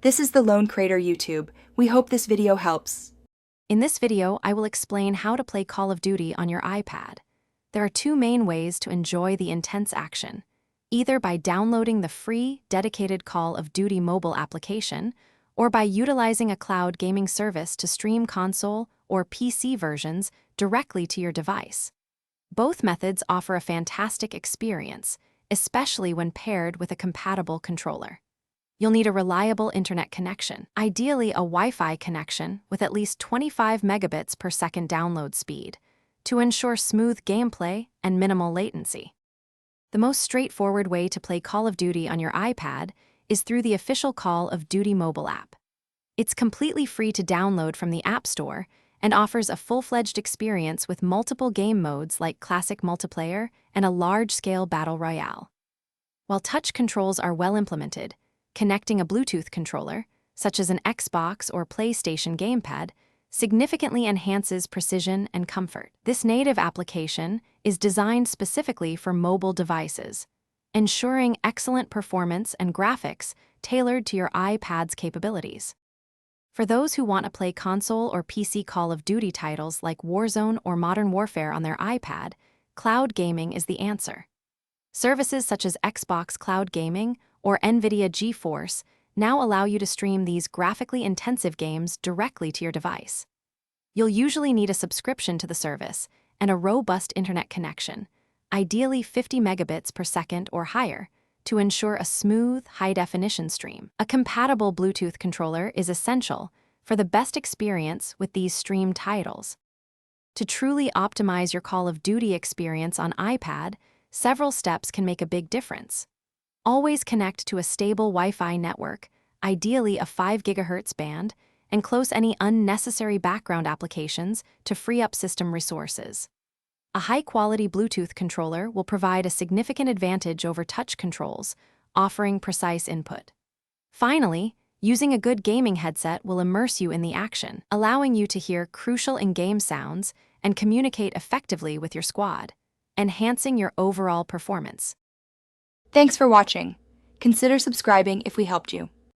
This is the Lone Crater YouTube. We hope this video helps. In this video, I will explain how to play Call of Duty on your iPad. There are two main ways to enjoy the intense action, either by downloading the free, dedicated Call of Duty mobile application, or by utilizing a cloud gaming service to stream console or PC versions directly to your device. Both methods offer a fantastic experience, especially when paired with a compatible controller. You'll need a reliable internet connection, ideally a Wi-Fi connection with at least 25 megabits per second download speed, to ensure smooth gameplay and minimal latency. The most straightforward way to play Call of Duty on your iPad is through the official Call of Duty mobile app. It's completely free to download from the App Store and offers a full-fledged experience with multiple game modes like Classic Multiplayer and a large-scale Battle Royale. While touch controls are well implemented, connecting a Bluetooth controller, such as an Xbox or PlayStation gamepad, significantly enhances precision and comfort. This native application is designed specifically for mobile devices, ensuring excellent performance and graphics tailored to your iPad's capabilities. For those who want to play console or PC Call of Duty titles like Warzone or Modern Warfare on their iPad, cloud gaming is the answer. Services such as Xbox Cloud Gaming or NVIDIA GeForce now allow you to stream these graphically intensive games directly to your device. You'll usually need a subscription to the service and a robust internet connection, ideally 50 megabits per second or higher, to ensure a smooth, high-definition stream. A compatible Bluetooth controller is essential for the best experience with these streamed titles. To truly optimize your Call of Duty experience on iPad, several steps can make a big difference. Always connect to a stable Wi-Fi network, ideally a 5 GHz band, and close any unnecessary background applications to free up system resources. A high-quality Bluetooth controller will provide a significant advantage over touch controls, offering precise input. Finally, using a good gaming headset will immerse you in the action, allowing you to hear crucial in-game sounds and communicate effectively with your squad, enhancing your overall performance. Thanks for watching. Consider subscribing if we helped you.